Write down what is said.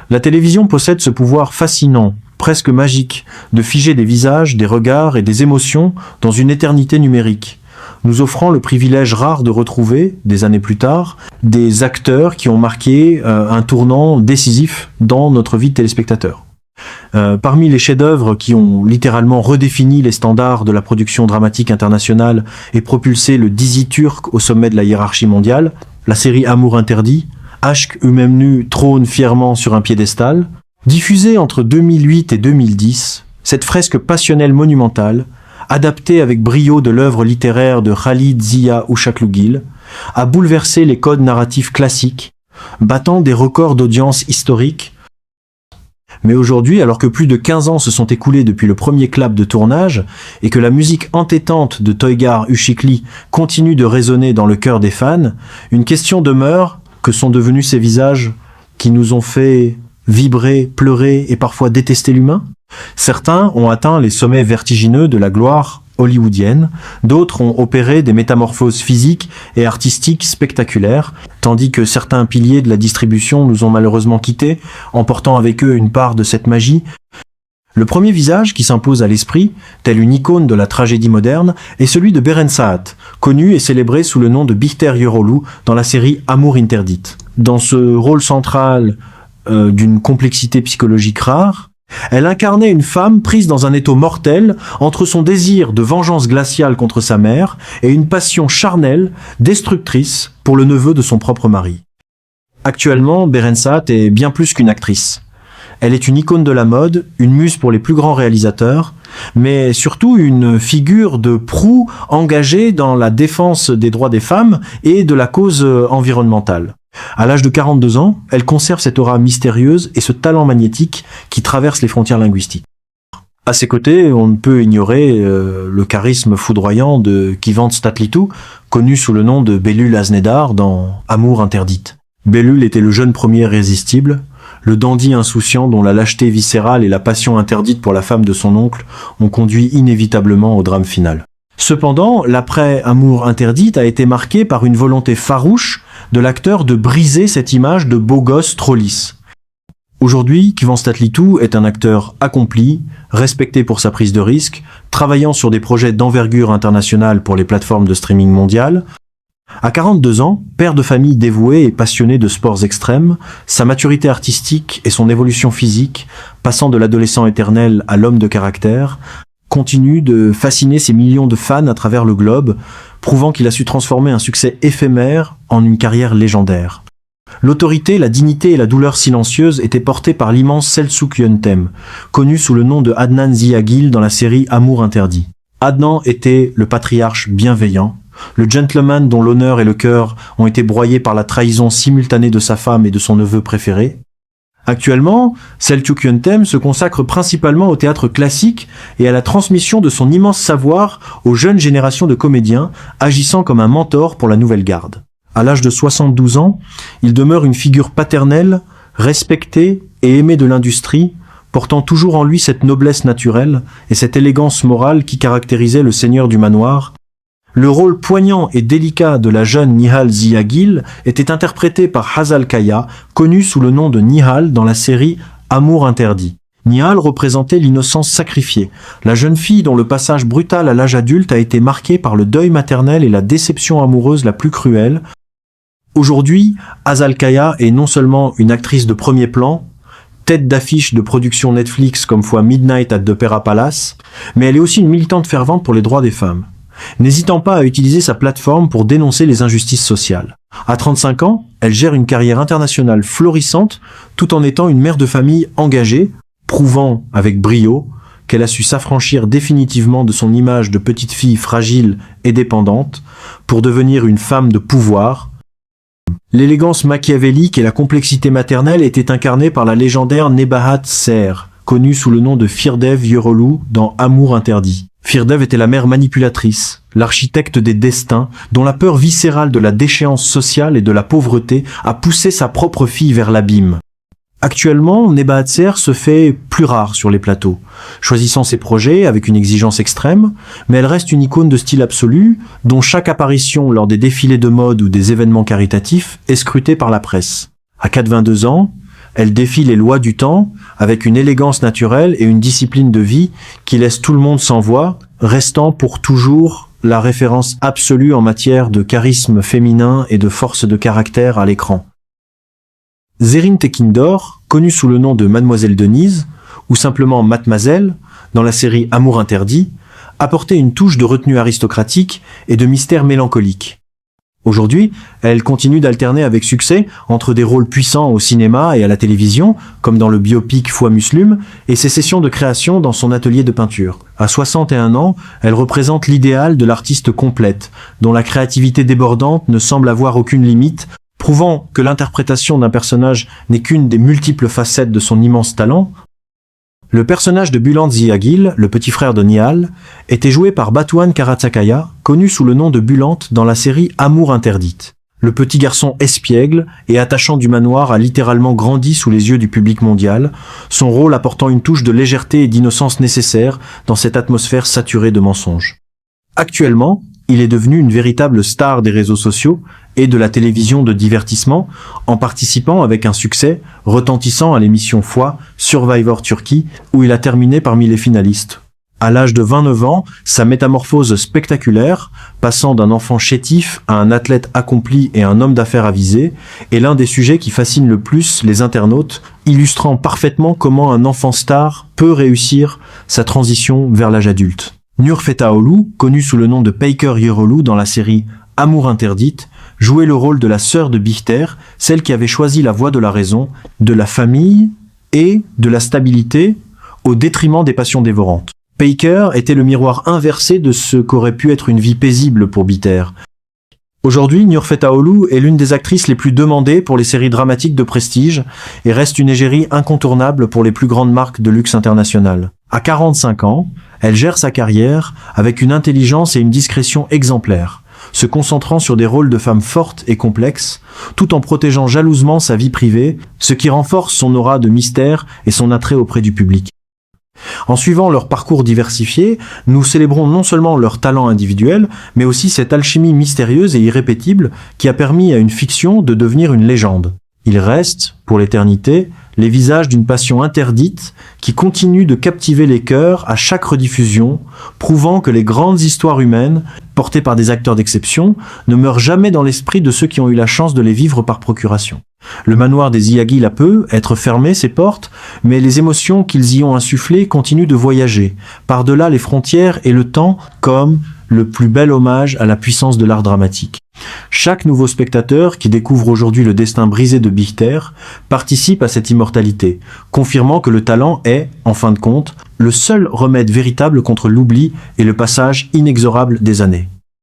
La télévision possède ce pouvoir fascinant, presque magique, de figer des visages, des regards et des émotions dans une éternité numérique, nous offrant le privilège rare de retrouver, des années plus tard, des acteurs qui ont marqué un tournant décisif dans notre vie de téléspectateur. Parmi les chefs-d'œuvre qui ont littéralement redéfini les standards de la production dramatique internationale et propulsé le dizi turc au sommet de la hiérarchie mondiale, la série Amour interdit, Aşk Ümemnü trône fièrement sur un piédestal. Diffusée entre 2008 et 2010, cette fresque passionnelle monumentale, adaptée avec brio de l'œuvre littéraire de Khalid Ziya Uşaklıgil, a bouleversé les codes narratifs classiques, battant des records d'audience historiques. Mais aujourd'hui, alors que plus de 15 ans se sont écoulés depuis le premier clap de tournage et que la musique entêtante de Toygar Uşaklı continue de résonner dans le cœur des fans, une question demeure: que sont devenus ces visages qui nous ont fait vibrer, pleurer et parfois détester l'humain? Certains ont atteint les sommets vertigineux de la gloire hollywoodienne, d'autres ont opéré des métamorphoses physiques et artistiques spectaculaires, tandis que certains piliers de la distribution nous ont malheureusement quittés, emportant avec eux une part de cette magie. Le premier visage qui s'impose à l'esprit, tel une icône de la tragédie moderne, est celui de Beren Saat, connu et célébré sous le nom de Bihter Yürolu dans la série Amour interdite. Dans ce rôle central d'une complexité psychologique rare, elle incarnait une femme prise dans un étau mortel entre son désir de vengeance glaciale contre sa mère et une passion charnelle, destructrice pour le neveu de son propre mari. Actuellement, Beren Saat est bien plus qu'une actrice. Elle est une icône de la mode, une muse pour les plus grands réalisateurs, mais surtout une figure de proue engagée dans la défense des droits des femmes et de la cause environnementale. À l'âge de 42 ans, elle conserve cette aura mystérieuse et ce talent magnétique qui traverse les frontières linguistiques. À ses côtés, on ne peut ignorer le charisme foudroyant de Kıvanç Tatlıtuğ, connu sous le nom de Behlül Aznedar dans Amour interdite. Behlül était le jeune premier irrésistible, le dandy insouciant dont la lâcheté viscérale et la passion interdite pour la femme de son oncle ont conduit inévitablement au drame final. Cependant, l'après-Amour interdite a été marqué par une volonté farouche de l'acteur de briser cette image de beau gosse trop lisse. Aujourd'hui, Kıvanç Tatlıtuğ est un acteur accompli, respecté pour sa prise de risque, travaillant sur des projets d'envergure internationale pour les plateformes de streaming mondiales. À 42 ans, père de famille dévoué et passionné de sports extrêmes, sa maturité artistique et son évolution physique, passant de l'adolescent éternel à l'homme de caractère, continue de fasciner ses millions de fans à travers le globe, prouvant qu'il a su transformer un succès éphémère en une carrière légendaire. L'autorité, la dignité et la douleur silencieuse étaient portées par l'immense Selçuk Yöntem, connu sous le nom de Adnan Ziyagil dans la série Amour interdit. Adnan était le patriarche bienveillant, le gentleman dont l'honneur et le cœur ont été broyés par la trahison simultanée de sa femme et de son neveu préféré. Actuellement, Selçuk Yöntem se consacre principalement au théâtre classique et à la transmission de son immense savoir aux jeunes générations de comédiens, agissant comme un mentor pour la nouvelle garde. À l'âge de 72 ans, il demeure une figure paternelle, respectée et aimée de l'industrie, portant toujours en lui cette noblesse naturelle et cette élégance morale qui caractérisait le seigneur du manoir. Le rôle poignant et délicat de la jeune Nihal Ziyagil était interprété par Hazal Kaya, connu sous le nom de Nihal dans la série Amour interdit. Nihal représentait l'innocence sacrifiée, la jeune fille dont le passage brutal à l'âge adulte a été marqué par le deuil maternel et la déception amoureuse la plus cruelle. Aujourd'hui, Hazal Kaya est non seulement une actrice de premier plan, tête d'affiche de production Netflix comme Midnight at the Opera Palace, mais elle est aussi une militante fervente pour les droits des femmes, n'hésitant pas à utiliser sa plateforme pour dénoncer les injustices sociales. À 35 ans, elle gère une carrière internationale florissante tout en étant une mère de famille engagée, prouvant avec brio qu'elle a su s'affranchir définitivement de son image de petite fille fragile et dépendante pour devenir une femme de pouvoir. L'élégance machiavélique et la complexité maternelle étaient incarnées par la légendaire Nebahat Ser, connue sous le nom de Firdevs Yürolu dans Amour interdit. Firdevs était la mère manipulatrice, l'architecte des destins, dont la peur viscérale de la déchéance sociale et de la pauvreté a poussé sa propre fille vers l'abîme. Actuellement, Nebahat Ser se fait plus rare sur les plateaux, choisissant ses projets avec une exigence extrême, mais elle reste une icône de style absolu, dont chaque apparition lors des défilés de mode ou des événements caritatifs est scrutée par la presse. À 82 ans, Elle défie les lois du temps avec une élégance naturelle et une discipline de vie qui laisse tout le monde sans voix, restant pour toujours la référence absolue en matière de charisme féminin et de force de caractère à l'écran. Zerrine Tekindor, connue sous le nom de Mademoiselle Denise, ou simplement Mademoiselle, dans la série Amour interdit, apportait une touche de retenue aristocratique et de mystère mélancolique. Aujourd'hui, elle continue d'alterner avec succès entre des rôles puissants au cinéma et à la télévision, comme dans le biopic Foi Muslum, et ses sessions de création dans son atelier de peinture. À 61 ans, elle représente l'idéal de l'artiste complète, dont la créativité débordante ne semble avoir aucune limite, prouvant que l'interprétation d'un personnage n'est qu'une des multiples facettes de son immense talent. Le personnage de Bulant Ziagil, le petit frère de Nihal, était joué par Batuan Karatsakaya, connu sous le nom de Bulant dans la série Amour interdite. Le petit garçon espiègle et attachant du manoir a littéralement grandi sous les yeux du public mondial, son rôle apportant une touche de légèreté et d'innocence nécessaire dans cette atmosphère saturée de mensonges. Actuellement, il est devenu une véritable star des réseaux sociaux et de la télévision de divertissement en participant avec un succès retentissant à l'émission Foi Survivor Turkey où il a terminé parmi les finalistes. À l'âge de 29 ans, sa métamorphose spectaculaire, passant d'un enfant chétif à un athlète accompli et un homme d'affaires avisé, est l'un des sujets qui fascinent le plus les internautes, illustrant parfaitement comment un enfant star peut réussir sa transition vers l'âge adulte. Nur Fetaolu, connue sous le nom de Peiker Yerolu dans la série Amour interdite, jouait le rôle de la sœur de Bihter, celle qui avait choisi la voie de la raison, de la famille et de la stabilité au détriment des passions dévorantes. Peiker était le miroir inversé de ce qu'aurait pu être une vie paisible pour Bihter. Aujourd'hui, Nur Fetaolu est l'une des actrices les plus demandées pour les séries dramatiques de prestige et reste une égérie incontournable pour les plus grandes marques de luxe international. À 45 ans, elle gère sa carrière avec une intelligence et une discrétion exemplaires, se concentrant sur des rôles de femmes fortes et complexes, tout en protégeant jalousement sa vie privée, ce qui renforce son aura de mystère et son attrait auprès du public. En suivant leur parcours diversifié, nous célébrons non seulement leur talent individuel, mais aussi cette alchimie mystérieuse et irrépétible qui a permis à une fiction de devenir une légende. Ils restent, pour l'éternité, les visages d'une passion interdite qui continue de captiver les cœurs à chaque rediffusion, prouvant que les grandes histoires humaines, portées par des acteurs d'exception, ne meurent jamais dans l'esprit de ceux qui ont eu la chance de les vivre par procuration. Le manoir des Ziagil a peut être fermé ses portes, mais les émotions qu'ils y ont insufflées continuent de voyager, par-delà les frontières et le temps, comme le plus bel hommage à la puissance de l'art dramatique. Chaque nouveau spectateur qui découvre aujourd'hui le destin brisé de Bihter participe à cette immortalité, confirmant que le talent est, en fin de compte, le seul remède véritable contre l'oubli et le passage inexorable des années.